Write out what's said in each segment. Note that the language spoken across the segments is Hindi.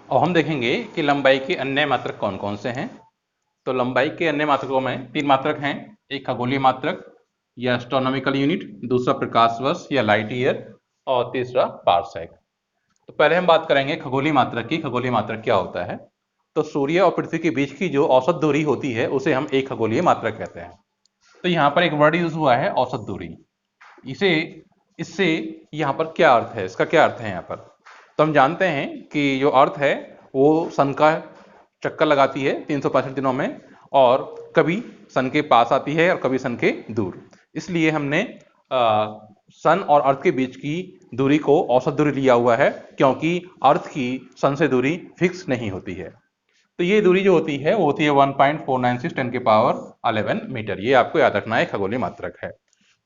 और हम देखेंगे कि लंबाई के अन्य मात्रक कौन कौन से हैं। तो लंबाई के अन्य मात्रकों में 3 मात्रक हैं, एक खगोलीय मात्रक या एस्ट्रोनॉमिकल यूनिट, दूसरा प्रकाश वर्ष या लाइट ईयर और तीसरा पारसेक। तो पहले हम बात करेंगे खगोलीय मात्रक की। खगोलीय मात्रक क्या होता है? तो सूर्य और पृथ्वी के बीच की जो औसत दूरी होती है उसे हम एक खगोलीय मात्रक कहते हैं। तो यहाँ पर एक वर्ड यूज हुआ है औसत दूरी। इसे इससे यहाँ पर क्या अर्थ है, इसका क्या अर्थ है यहाँ पर? तो हम जानते हैं कि जो अर्थ है वो सन का चक्कर लगाती है 365 दिनों में, और कभी सन के पास आती है और कभी सन के दूर। इसलिए हमने सन और अर्थ के बीच की दूरी को औसत दूरी लिया हुआ है, क्योंकि अर्थ की सन से दूरी फिक्स नहीं होती है। तो ये दूरी जो होती है वो होती है 1.496 10 के पावर 11 मीटर। ये आपको याद रखना है, खगोलीय मात्रक है।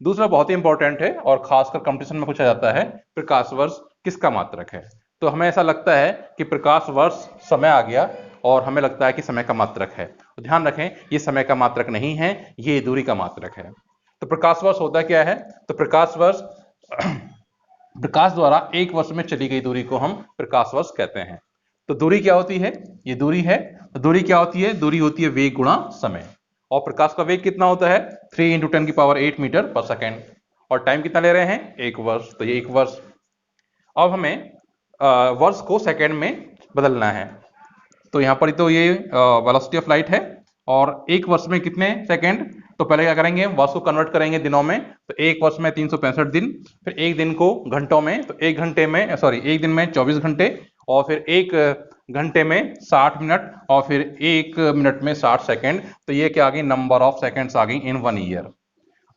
दूसरा बहुत ही इंपॉर्टेंट है और खासकर कंपटीशन में पूछा जाता है, प्रकाश वर्ष किसका मात्रक है? तो हमें ऐसा लगता है कि प्रकाश वर्ष समय आ गया और हमें लगता है कि समय का मात्रक है। तो ध्यान रखें, ये समय का मात्रक नहीं है, ये दूरी का मात्रक है। तो प्रकाश वर्ष होता क्या है? तो प्रकाश वर्ष प्रकाश द्वारा एक वर्ष में चली गई दूरी को हम प्रकाश वर्ष कहते हैं। तो दूरी क्या होती है? ये दूरी है। तो दूरी क्या होती है? दूरी होती है वेग गुणा समय। और प्रकाश का वेग कितना होता है? 3 × 10 की पावर 8 मीटर पर सेकेंड। और टाइम कितना ले रहे हैं? 1 वर्ष। तो ये 1 वर्ष। अब हमें वर्ष को सेकेंड में बदलना है। तो यहाँ पर तो ये वेलोसिटी ऑफ लाइट है, और एक वर्ष में कितने सेकेंड? तो पहले क्या करेंगे, वर्ष को कन्वर्ट करेंगे दिनों में। तो एक वर्ष में 365 दिन, फिर एक दिन को घंटों में, तो एक दिन में 24 घंटे, और फिर एक घंटे में 60 मिनट, और फिर एक मिनट में 60 सेकेंड। तो ये क्या आ गई? नंबर ऑफ सेकेंड्स आ गई इन 1 ईयर।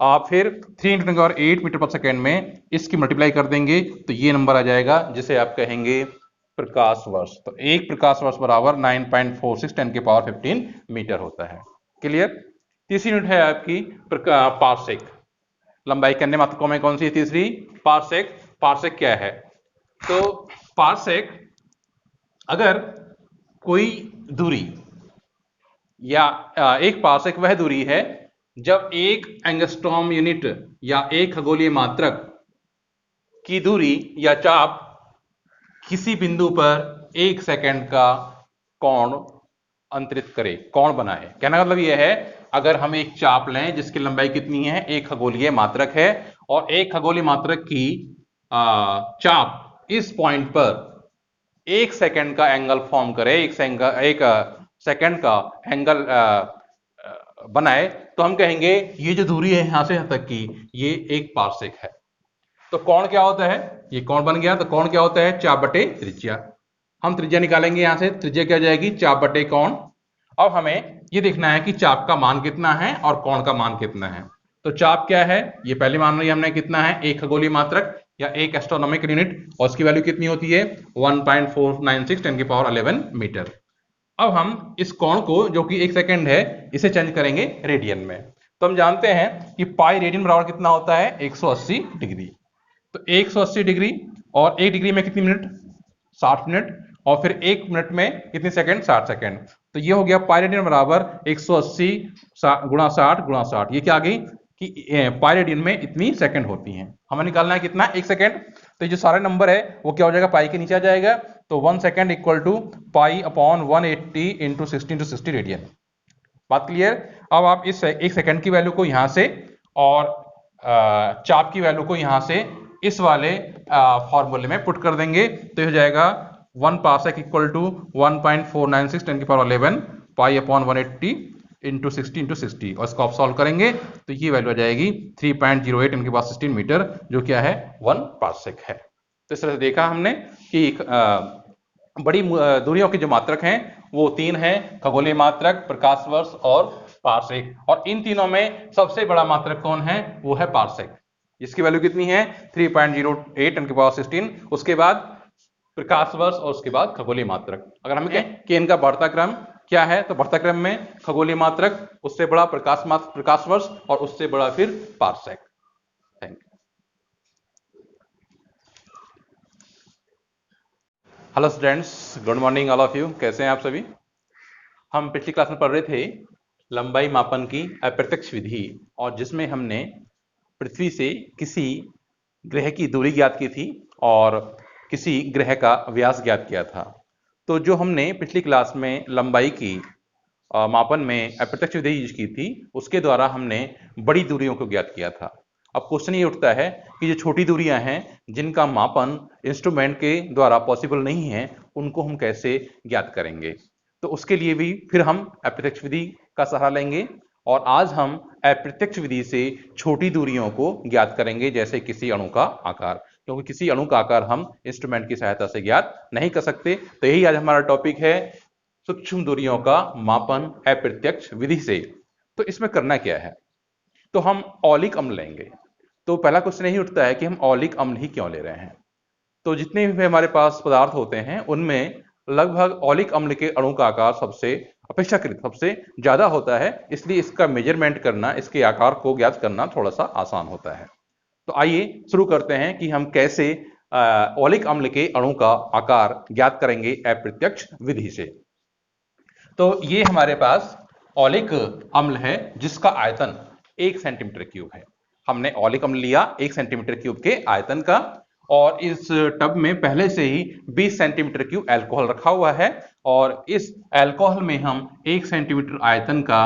आप फिर 3 × 10⁸ मीटर पर सेकेंड में इसकी मल्टीप्लाई कर देंगे तो ये नंबर आ जाएगा, जिसे आप कहेंगे प्रकाश वर्ष। तो एक प्रकाश वर्ष बराबर 9.46 10 के पावर 15 मीटर होता है। क्लियर? तीसरी यूनिट है आपकी पारसेक। लंबाई के अन्य मात्रकों में कौन सी है तीसरी? पारसेक। पारसेक क्या है? तो पारसेक, अगर कोई दूरी या एक पारसेक वह दूरी है जब एक एंगस्ट्रॉम यूनिट या एक खगोलीय मात्रक की दूरी या चाप किसी बिंदु पर 1 सेकंड का कोण अंतरित करे, कोण बनाए। कहने का मतलब यह है, अगर हम एक चाप लें जिसकी लंबाई कितनी है? एक खगोलीय मात्रक है, और एक खगोलीय मात्रक की चाप इस पॉइंट पर 1 सेकंड का एंगल फॉर्म करे, एक सेकंड का एंगल बनाए, तो हम कहेंगे ये जो दूरी है यहां से यहां तक की, ये एक पारसेक है। तो कोण क्या होता है? ये कोण बन गया। तो कोण क्या होता है? चाप बटे त्रिज्या। हम त्रिज्या निकालेंगे, यहां से त्रिज्या क्या जाएगी? चाप बटे कोण। अब हमें ये देखना है कि चाप का मान कितना है और कोण का मान कितना है। तो चाप क्या है ये पहले मान लिया हमने, कितना है? एक खगोलीय मात्रक या एक एस्ट्रोनॉमिकल यूनिट, और उसकी वैल्यू कितनी होती है? 1.496 10 की पावर 11 मीटर। अब हम इस कोण को, जो कि 1 सेकंड है, इसे चेंज करेंगे रेडियन में। तो हम जानते हैं कि पाई रेडियन बराबर कितना होता है? 180 डिग्री। तो 180 डिग्री, और 1 डिग्री में कितनी मिनट? 60 मिनट, और फिर 1 मिनट में कितने सेकंड? 60 सेकंड। तो ये हो गया पाई रेडियन बराबर 180 गुणा 60 गुणा 60। ये क्या आ गई कि पाई रेडियन में इतनी सेकंड होती हैं। हमें निकालना है कितना? 1 सेकंड। तो ये जो सारे नंबर है वो क्या हो जाएगा? पाई के नीचे आ जाएगा। तो 1 second equal to pi upon 180 into 60 radian. बात क्लियर? अब आप इस 1 सेकंड की वैल्यू को यहां से और चाप की वैल्यू को यहां से इस वाले फॉर्मूले में पुट कर देंगे, तो ये हो जाएगा 1 पारसेक इक्वल टू 1.496 10 की पावर 11 पाई अपॉन 180 इंटू 60 और इसको आप सॉल्व करेंगे तो ये वैल्यू आ जाएगी 3.08 10 की पावर 16 मीटर, जो क्या है? 1 पारसेक है। तो इस तरह से देखा हमने कि बड़ी दूरियों के जो मात्रक हैं वो 3 हैं, खगोलीय मात्रक, प्रकाश वर्ष और पारसेक। और इन तीनों में सबसे बड़ा मात्रक कौन है? वो है पारसेक। इसकी वैल्यू कितनी है? 3.08 10 की पावर 16। उसके बाद प्रकाश वर्ष और उसके बाद खगोलीय मात्रक। अगर हम कहें कि इनका बढ़ता क्रम क्या है, तो बढ़ता क्रम में खगोलीय मात्रक, उससे बड़ा प्रकाश वर्ष, और उससे बड़ा फिर parsec. Thank you. Hello students, good morning all of you. कैसे हैं आप सभी? हम पिछली क्लास में पढ़ रहे थे लंबाई मापन की अप्रत्यक्ष विधि, और जिसमें हमने पृथ्वी से किसी ग्रह की दूरी ज्ञात की थी और किसी ग्रह का व्यास ज्ञात किया था। तो जो हमने पिछली क्लास में लंबाई की मापन में अप्रत्यक्ष विधि यूज की थी, उसके द्वारा हमने बड़ी दूरियों को ज्ञात किया था। अब क्वेश्चन ये उठता है कि जो छोटी दूरियां हैं जिनका मापन इंस्ट्रूमेंट के द्वारा पॉसिबल नहीं है, उनको हम कैसे ज्ञात करेंगे। तो उसके लिए भी फिर हम अप्रत्यक्ष विधि का सहारा लेंगे और आज हम अप्रत्यक्ष विधि से छोटी दूरियों को ज्ञात करेंगे, जैसे किसी अणु का आकार, क्योंकि किसी अणु का आकार हम इंस्ट्रूमेंट की सहायता से ज्ञात नहीं कर सकते। तो यही आज हमारा टॉपिक है, सूक्ष्म दूरियों का मापन अप्रत्यक्ष विधि से। तो इसमें करना क्या है, तो हम औलिक अम्ल लेंगे। तो पहला क्वेश्चन यही उठता है कि हम औलिक अम्ल ही क्यों ले रहे हैं। तो जितने भी हमारे पास पदार्थ होते हैं उनमें लगभग औलिक अम्ल के अणु का आकार सबसे अपेक्षाकृत सबसे ज्यादा होता है, इसलिए इसका मेजरमेंट करना, इसके आकार को ज्ञात करना थोड़ा सा आसान होता है। तो आइए शुरू करते हैं कि हम कैसे औलिक अम्ल के अणु का आकार ज्ञात करेंगे अप्रत्यक्ष विधि से। तो ये हमारे पास औलिक अम्ल है जिसका आयतन 1 सेंटीमीटर क्यूब है। हमने औलिक अम्ल लिया 1 सेंटीमीटर क्यूब के आयतन का, और इस टब में पहले से ही 20 सेंटीमीटर क्यूब अल्कोहल रखा हुआ है, और इस अल्कोहल में हम 1 सेंटीमीटर आयतन का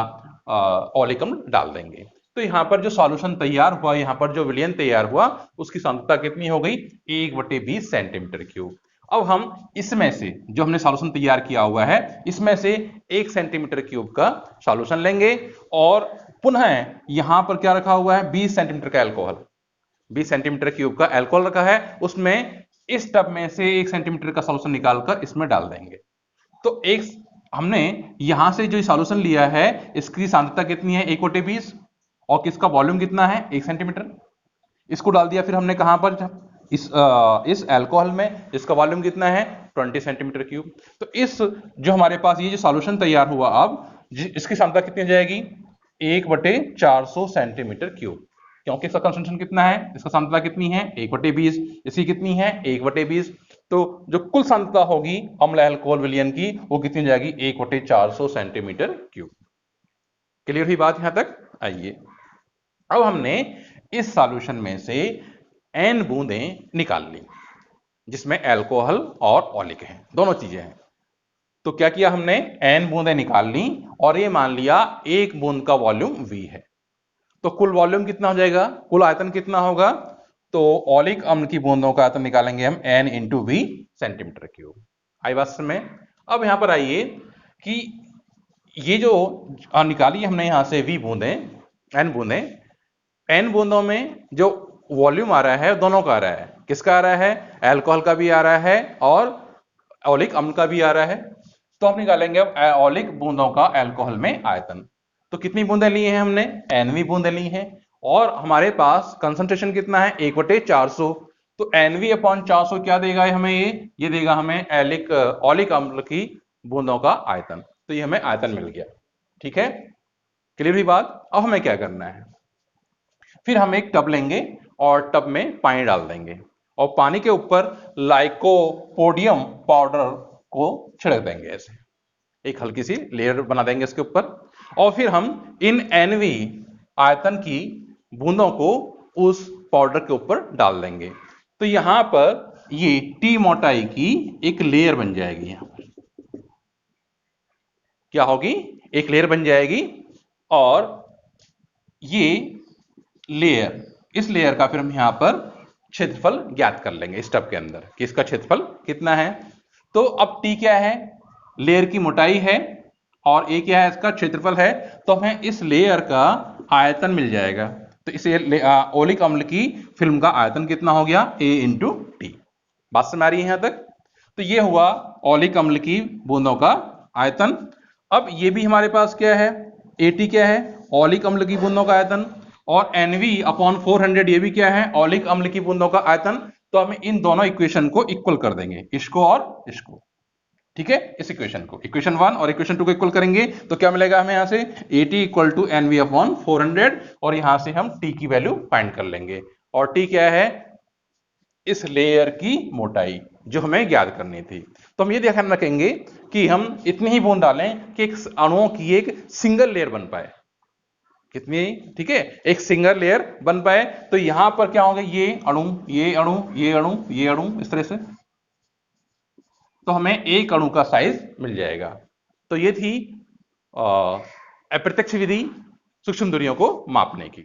औलिक अम्ल डाल देंगे। तो यहाँ पर जो सॉल्यूशन तैयार हुआ, यहाँ पर जो विलयन तैयार हुआ, उसकी सांद्रता कितनी हो गई, 1/20 सेंटीमीटर क्यूब। अब हम इसमें से जो हमने सॉल्यूशन तैयार किया हुआ है, इसमें से 1 सेंटीमीटर क्यूब का सॉल्यूशन लेंगे, और पुनः यहां पर क्या रखा हुआ है, 20 सेंटीमीटर का अल्कोहल, 20 सेंटीमीटर क्यूब का अल्कोहल रखा है, उसमें इस टब में से 1 सेंटीमीटर का सॉल्यूशन निकालकर इसमें डाल देंगे। तो एक हमने यहां से जो सॉल्यूशन लिया है, इसकी सांद्रता कितनी है, 1/20, और किसका वॉल्यूम कितना है, 1 सेंटीमीटर। इसको डाल दिया फिर हमने कहां पर, इस अल्कोहल में, इसका वॉल्यूम कितना है, 20 सेंटीमीटर क्यूब। तो इस जो हमारे पास ये जो सॉल्यूशन तैयार हुआ, अब इसकी सांद्रता कितनी हो जाएगी, 1/400 सेंटीमीटर क्यूब, क्योंकि इसका कंसंट्रेशन कितना है, इसका सांद्रता कितनी है, 1/20, इसकी कितनी है, 1/20। तो जो कुल सांद्रता होगी अम्ल अल्कोहल विलयन की, वो कितनी हो जाएगी, 1/400 सेंटीमीटर क्यूब। क्लियर हुई बात यहां तक। आइए अब हमने इस सॉल्यूशन में से n बूंदें निकाल ली, जिसमें अल्कोहल और औलिक है, दोनों चीजें हैं। तो क्या किया हमने, n बूंदें निकाल ली, और ये मान लिया एक बूंद का वॉल्यूम v है। तो कुल वॉल्यूम कितना हो जाएगा, कुल आयतन कितना होगा, तो औलिक अम्ल की बूंदों का आयतन निकालेंगे हम n × v सेंटीमीटर क्यूब। आई बात में। अब यहां पर आइए कि ये जो निकाली हमने यहां से v बूंदें, n बूंदें, n बूंदों में जो वॉल्यूम आ रहा है दोनों का आ रहा है, किसका आ रहा है, अल्कोहल का भी आ रहा है और औलिक अम्ल का भी आ रहा है। तो हम निकालेंगे अब औलिक बूंदों का अल्कोहल में आयतन। तो कितनी बूंदें ली हैं हमने, nv बूंदें ली हैं, और हमारे पास कंसंट्रेशन कितना है, 1/400। तो nv/400 क्या देगा हमें, ये देगा हमें औलिक अम्ल की बूंदों का आयतन। तो ये हमें आयतन मिल गया, ठीक है, क्लियर हुई बात। अब हमें क्या करना है, फिर हम एक टब लेंगे और टब में पानी डाल देंगे, और पानी के ऊपर लाइकोपोडियम पाउडर को छिड़क देंगे, ऐसे एक हल्की सी लेयर बना देंगे इसके ऊपर, और फिर हम इन NV आयतन की बूंदों को उस पाउडर के ऊपर डाल देंगे। तो यहां पर ये T मोटाई की एक लेयर बन जाएगी, यहां पर क्या होगी, एक लेयर बन जाएगी, और ये लेयर, इस लेयर का फिर हम यहां पर क्षेत्रफल ज्ञात कर लेंगे इस टब के अंदर कि इसका क्षेत्रफल कितना है। तो अब T क्या है, लेयर की मोटाई है, और A क्या है, इसका क्षेत्रफल है। तो हमें इस लेयर का आयतन मिल जाएगा। तो इस औलिक अम्ल की फिल्म का आयतन कितना हो गया, A × T। बात समझ आ रही है यहां तक। तो ये हुआ औलिक अम्ल की बूंदों का आयतन। अब ये भी हमारे पास क्या है, AT क्या है, औलिक अम्ल की बूंदों का आयतन, और NV/400 ये भी क्या है, औलिक अम्ल की बूंदों का आयतन। तो हम इन दोनों इक्वेशन को इक्वल कर देंगे, इसको और इसको, ठीक है। इस इक्वेशन को इक्वेशन 1 और इक्वेशन 2 को इक्वल करेंगे तो क्या मिलेगा हमें, यहां से AT = NV/400, और यहां से हम T की वैल्यू फाइंड कर लेंगे। और T क्या है, इस लेयर की मोटाई जो हमें ज्ञात करनी थी। तो हम ये ध्यान रखेंगे कि हम इतनी ही बूंद डालें कि एक अणुओं की एक सिंगल लेयर बन पाए, कितनी, ठीक है, एक सिंगल लेयर बन पाए। तो यहां पर क्या होगा, ये अणु, ये अणु, ये अणु, ये अणु, इस तरह से। तो हमें एक अणु का साइज मिल जाएगा। तो ये थी अप्रत्यक्ष विधि सूक्ष्म दूरियों को मापने की।